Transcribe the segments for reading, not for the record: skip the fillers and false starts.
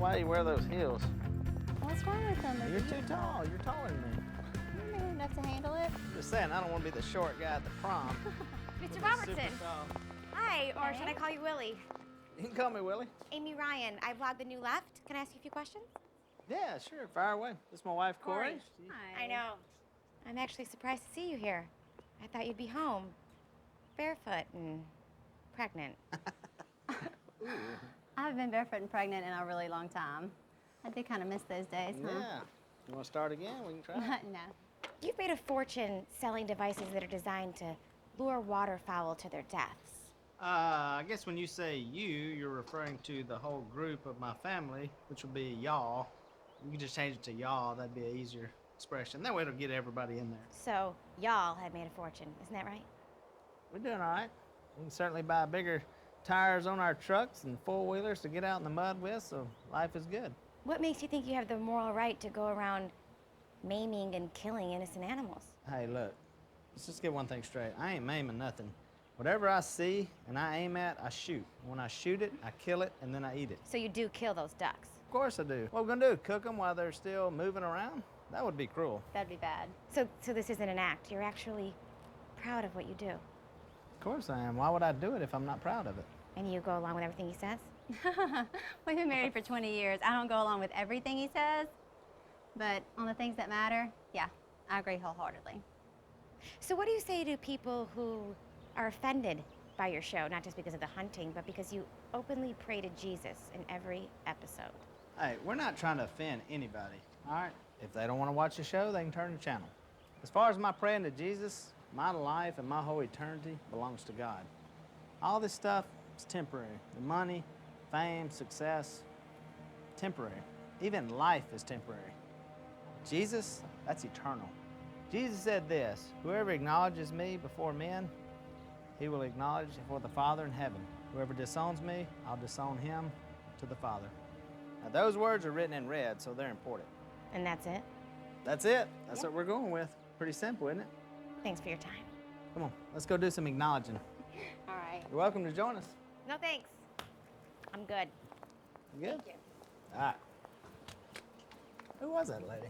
why you wear those heels. What's wrong with them? You're too tall. You're taller than me. You're big enough to handle it. I'm just saying, I don't want to be the short guy at the prom. Mr. Robertson. Super tall. Hi, or Hey. should I call you Willie? You can call me Willie. Amy Ryan. I vlog The New Left. Can I ask you a few questions? Yeah, sure. Fire away. This is my wife, Corey. Hi. I know. I'm actually surprised to see you here. I thought you'd be home, barefoot and pregnant. I haven't been barefoot and pregnant in a really long time. I do kind of miss those days, huh? Yeah. You want to start again? We can try. No. You've made a fortune selling devices that are designed to lure waterfowl to their deaths. I guess when you say you, you're referring to the whole group of my family, which would be y'all. You can just change it to y'all. That'd be an easier expression. That way it'll get everybody in there. So, y'all have made a fortune, isn't that right? We're doing all right. We can certainly buy bigger tires on our trucks and four-wheelers to get out in the mud with, so life is good. What makes you think you have the moral right to go around maiming and killing innocent animals? Hey, look, let's just get one thing straight. I ain't maiming nothing. Whatever I see and I aim at, I shoot. When I shoot it, I kill it, and then I eat it. So you do kill those ducks? Of course I do. What we're gonna do, cook them while they're still moving around? That would be cruel. That'd be bad. So this isn't an act. You're actually proud of what you do. Of course I am. Why would I do it if I'm not proud of it? And you go along with everything he says? We've been married for 20 years. I don't go along with everything he says, but on the things that matter, yeah, I agree wholeheartedly. So what do you say to people who are offended by your show, not just because of the hunting, but because you openly pray to Jesus in every episode? Hey, we're not trying to offend anybody, all right? If they don't want to watch the show, they can turn the channel. As far as my praying to Jesus, my life and my whole eternity belongs to God. All this stuff is temporary. The money, fame, success, temporary. Even life is temporary. Jesus, that's eternal. Jesus said this, whoever acknowledges me before men, he will acknowledge before the Father in heaven. Whoever disowns me, I'll disown him to the Father. Now those words are written in red, so they're important. And that's it? That's it. That's Yeah. what we're going with. Pretty simple, isn't it? Thanks for your time. Come on, let's go do some acknowledging. All right. You're welcome to join us. No thanks. I'm good. You good? Thank you. All right. Who was that lady?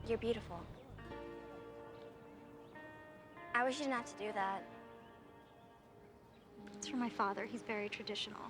You're beautiful. I wish you didn't have to do that. It's for my father. He's very traditional.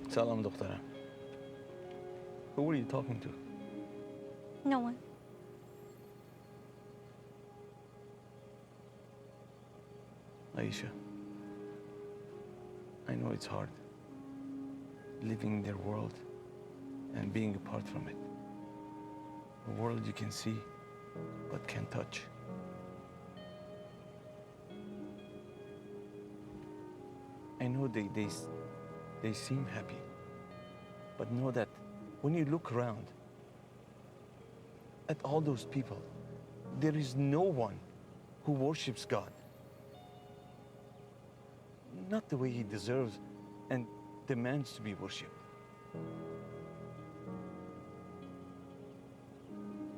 Salam, دخترم. Who were you talking to? No one. Aisha, I know it's hard, living in their world and being apart from it. A world you can see, but can't touch. I know they seem happy, but know that when you look around at all those people, there is no one who worships God. Not the way he deserves and demands to be worshipped.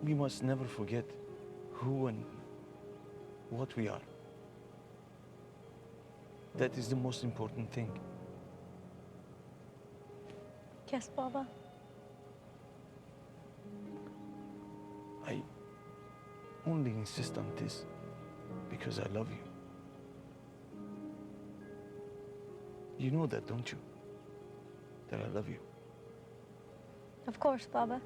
We must never forget who and what we are. That is the most important thing. Yes, Baba. I only insist on this because I love you. You know that, don't you? That I love you. Of course, Baba.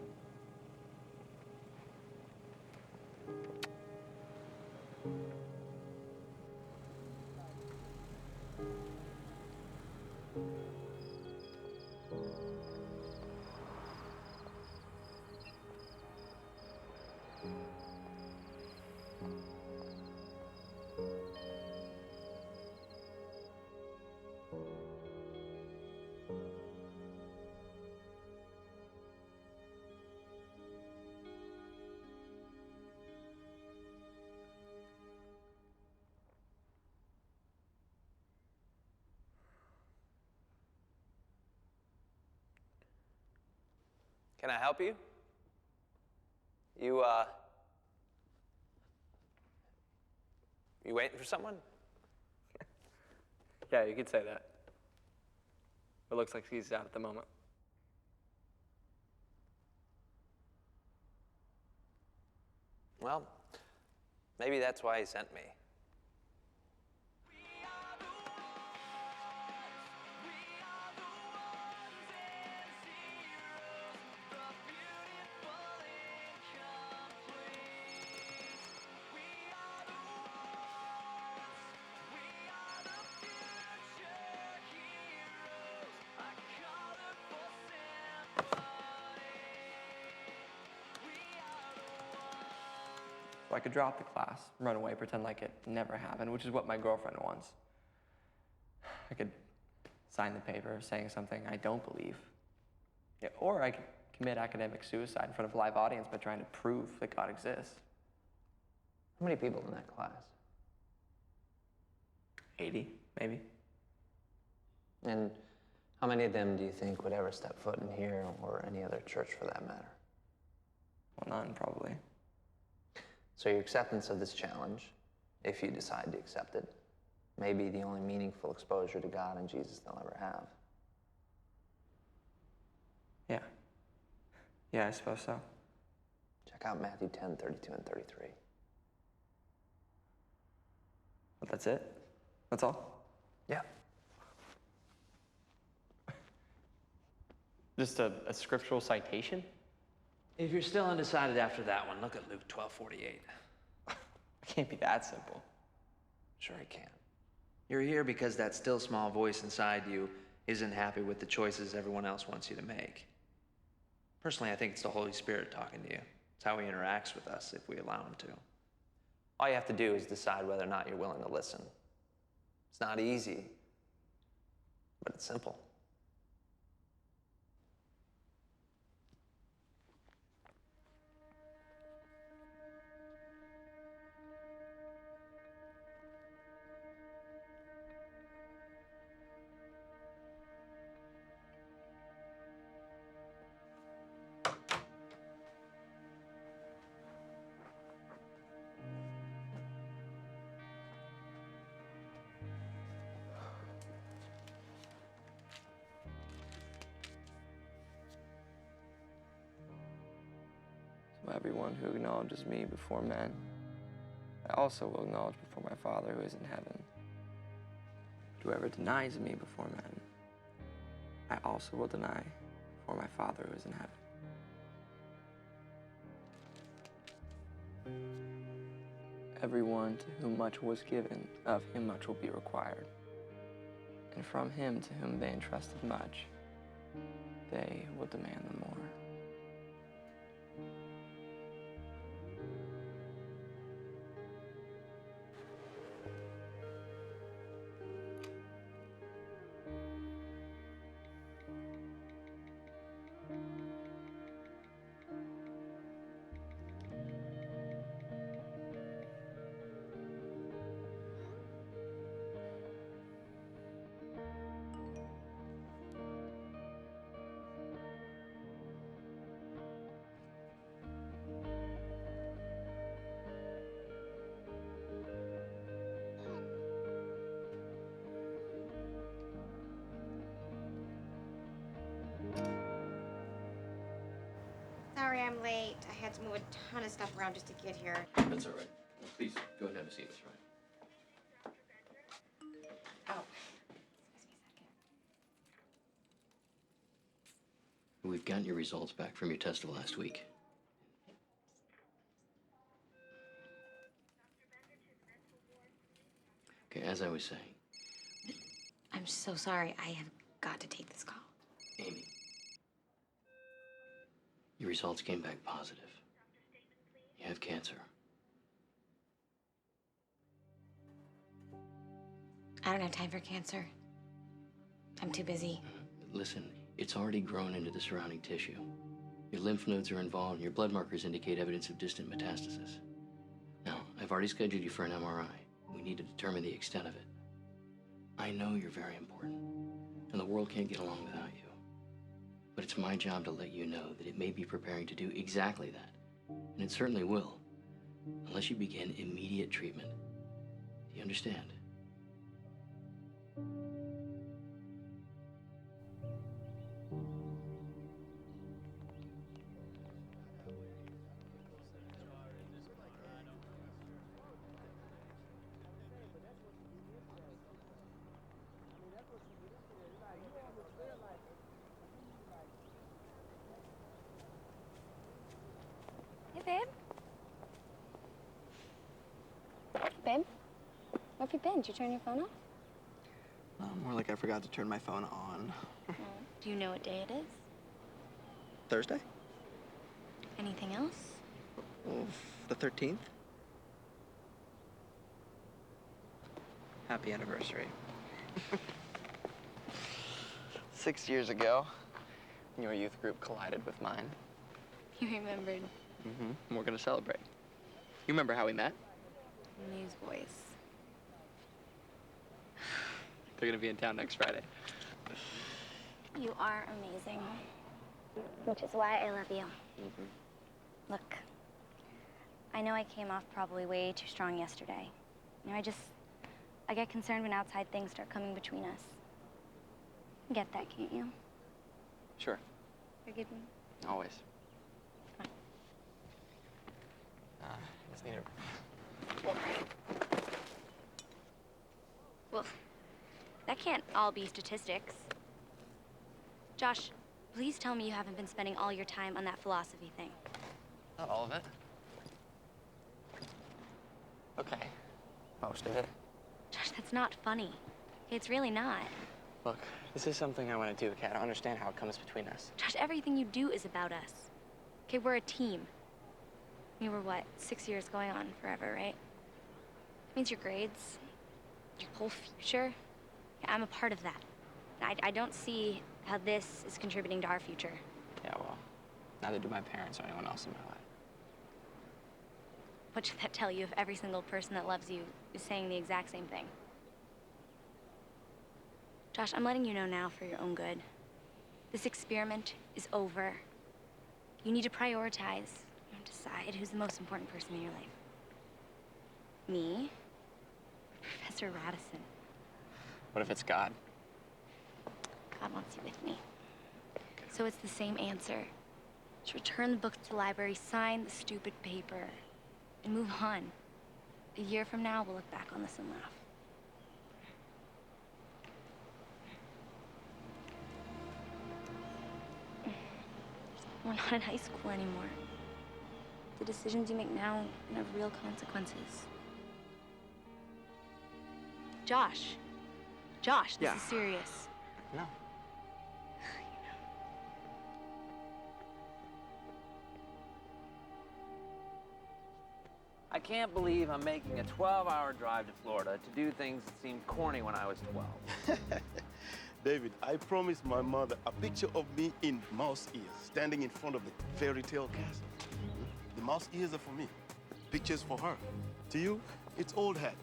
Can I help you? You waiting for someone? Yeah, you could say that. It looks like he's out at the moment. Well, maybe that's why he sent me. So I could drop the class, run away, pretend like it never happened, which is what my girlfriend wants. I could sign the paper saying something I don't believe. Yeah, or I could commit academic suicide in front of a live audience by trying to prove that God exists. How many people in that class? 80, maybe. And how many of them do you think would ever step foot in here or any other church for that matter? Well, none, probably. So your acceptance of this challenge, if you decide to accept it, may be the only meaningful exposure to God and Jesus they'll ever have. Yeah. Yeah, I suppose so. Check out Matthew 10, 32 and 33. But that's it? That's all? Yeah. Just a scriptural citation? If you're still undecided after that one, look at Luke 12:48. It can't be that simple. Sure it can. You're here because that still small voice inside you isn't happy with the choices everyone else wants you to make. Personally, I think it's the Holy Spirit talking to you. It's how he interacts with us if we allow him to. All you have to do is decide whether or not you're willing to listen. It's not easy, but it's simple. So everyone who acknowledges me before men, I also will acknowledge before my Father who is in heaven. Whoever denies me before men, I also will deny before my Father who is in heaven. Everyone to whom much was given, of him much will be required. And from him to whom they entrusted much, they will demand the more. Sorry I'm late. I had to move a ton of stuff around just to get here. That's all right. Please, go ahead and have a seat, Miss Ryan. Oh, We've gotten your results back from your test of last week. Okay, as I was saying, I'm so sorry. I have got to take this call. Amy, your results came back positive. You have cancer. I don't have time for cancer. I'm too busy. Listen, it's already grown into the surrounding tissue. Your lymph nodes are involved, and your blood markers indicate evidence of distant metastasis. Now, I've already scheduled you for an MRI. We need to determine the extent of it. I know you're very important, and the world can't get along without you. But it's my job to let you know that it may be preparing to do exactly that. And it certainly will, unless you begin immediate treatment. Do you understand? Hey, babe. Babe, where have you been? Did you turn your phone off? More like I forgot to turn my phone on. Do you know what day it is? Thursday? Anything else? Well, the 13th? Happy anniversary. 6 years ago, your youth group collided with mine. You remembered. And we're gonna celebrate. You remember how we met? Newsboys. They're gonna be in town next Friday. You are amazing. Which is why I love you. Look, I know I came off probably way too strong yesterday. You know, I get concerned when outside things start coming between us. You get that, can't you? Sure. Forgive me? Always. Fine. Just need Well, that can't all be statistics. Josh, please tell me you haven't been spending all your time on that philosophy thing. Not all of it. Okay. Most of it. Josh, that's not funny. It's really not. Look, this is something I want to do, okay? I don't understand how it comes between us. Josh, everything you do is about us. Okay, we're a team. We were, what, 6 years going on forever, right? It means your grades, your whole future. Yeah, I'm a part of that. I don't see how this is contributing to our future. Yeah, well, neither do my parents or anyone else in my life. What should that tell you if every single person that loves you is saying the exact same thing? Josh, I'm letting you know now for your own good. This experiment is over. You need to prioritize and decide who's the most important person in your life. Me? Professor Radisson. What if it's God? God wants you with me. So it's the same answer. Just return the books to the library, sign the stupid paper, and move on. A year from now, we'll look back on this and laugh. We're not in high school anymore. The decisions you make now have real consequences. Josh. Josh, this is serious. No. I can't believe I'm making a 12-hour drive to Florida to do things that seemed corny when I was 12. David, I promised my mother a picture of me in mouse ears, standing in front of the fairy tale castle. The mouse ears are for me, pictures for her. To you, it's old hat.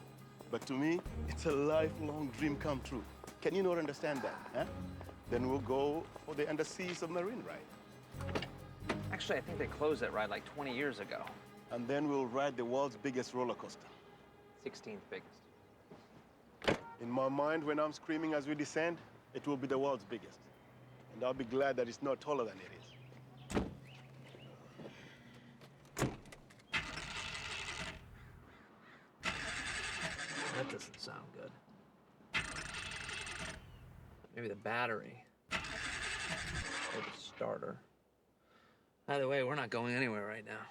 But to me, it's a lifelong dream come true. Can you not understand that, huh? Then we'll go for the undersea submarine ride. Actually, I think they closed that ride like 20 years ago. And then we'll ride the world's biggest roller coaster. 16th biggest. In my mind, when I'm screaming as we descend, it will be the world's biggest. And I'll be glad that it's not taller than it is. That doesn't sound good. Maybe the battery. Or the starter. Either way, we're not going anywhere right now.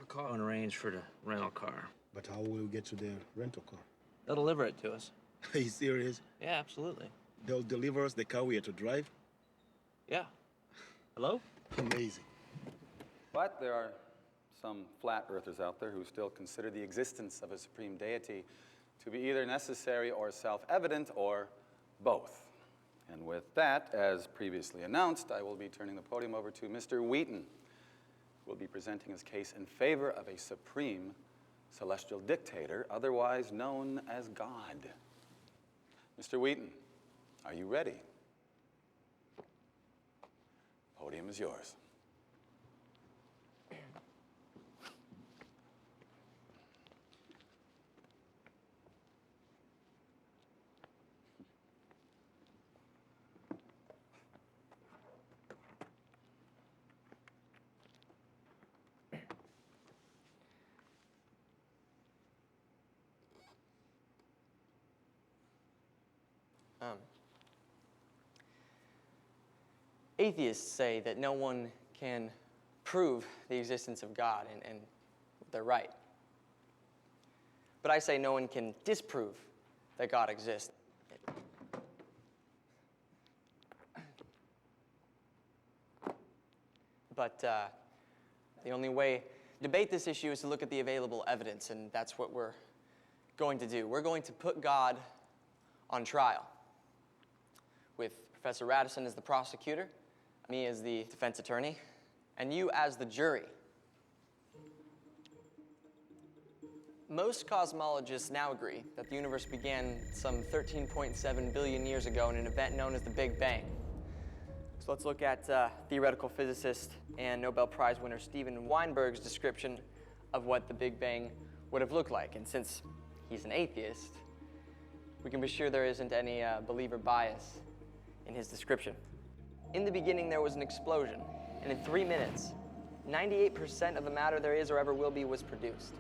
I'll call and arrange for the rental car. But how will we get to the rental car? They'll deliver it to us. Are you serious? Yeah, absolutely. They'll deliver us the car we are to drive? Yeah. Hello? Amazing. But there are some flat earthers out there who still consider the existence of a supreme deity to be either necessary or self-evident or both. And with that, as previously announced, I will be turning the podium over to Mr. Wheaton, who will be presenting his case in favor of a supreme celestial dictator, otherwise known as God. Mr. Wheaton, Are you ready? Podium is yours. Atheists say that no one can prove the existence of God, and they're right. But I say no one can disprove that God exists. But the only way to debate this issue is to look at the available evidence, and that's what we're going to do. We're going to put God on trial, with Professor Radisson as the prosecutor, me as the defense attorney, and you as the jury. Most cosmologists now agree that the universe began some 13.7 billion years ago in an event known as the Big Bang. So let's look at theoretical physicist and Nobel Prize winner Steven Weinberg's description of what the Big Bang would have looked like. And since he's an atheist, we can be sure there isn't any believer bias in his description. In the beginning, there was an explosion, and in 3 minutes, 98% of the matter there is or ever will be was produced.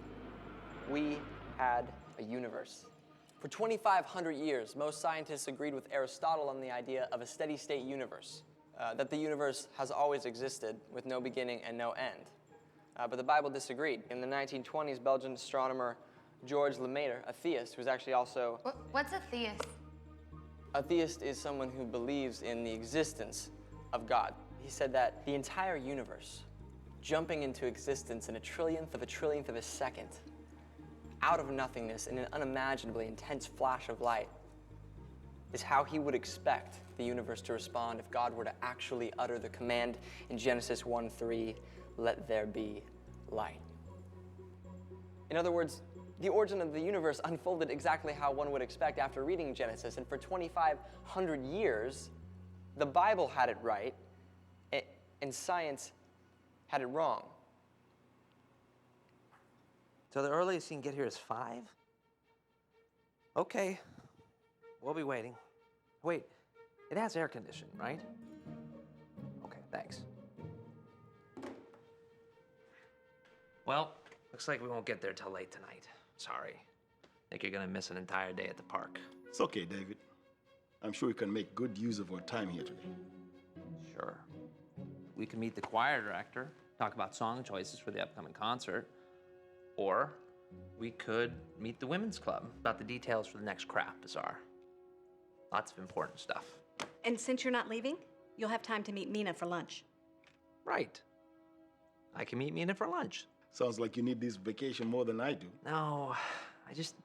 We had a universe. For 2,500 years, most scientists agreed with Aristotle on the idea of a steady-state universe, that the universe has always existed with no beginning and no end. But the Bible disagreed. In the 1920s, Belgian astronomer Georges Lemaître, a theist, who's actually also... What's a theist? A theist is someone who believes in the existence of God. He said that the entire universe, jumping into existence in a trillionth of a second, out of nothingness in an unimaginably intense flash of light, is how he would expect the universe to respond if God were to actually utter the command in Genesis 1:3, "Let there be light." In other words, the origin of the universe unfolded exactly how one would expect after reading Genesis, and for 2,500 years, the Bible had it right, and science had it wrong. So the earliest you can get here is 5? Okay, we'll be waiting. Wait, it has air conditioning, right? Okay, thanks. Well, looks like we won't get there till late tonight. Sorry. Think you're gonna miss an entire day at the park. It's okay, David. I'm sure we can make good use of our time here today. Sure. We can meet the choir director, talk about song choices for the upcoming concert. Or we could meet the women's club about the details for the next craft bazaar. Lots of important stuff. And since you're not leaving, you'll have time to meet Mina for lunch. Right. I can meet Mina for lunch. Sounds like you need this vacation more than I do. No, I just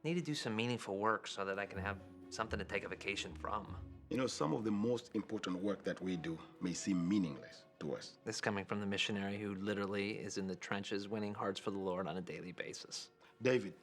need to do some meaningful work so that I can have something to take a vacation from. You know, some of the most important work that we do may seem meaningless to us. This coming from the missionary who literally is in the trenches winning hearts for the Lord on a daily basis. David,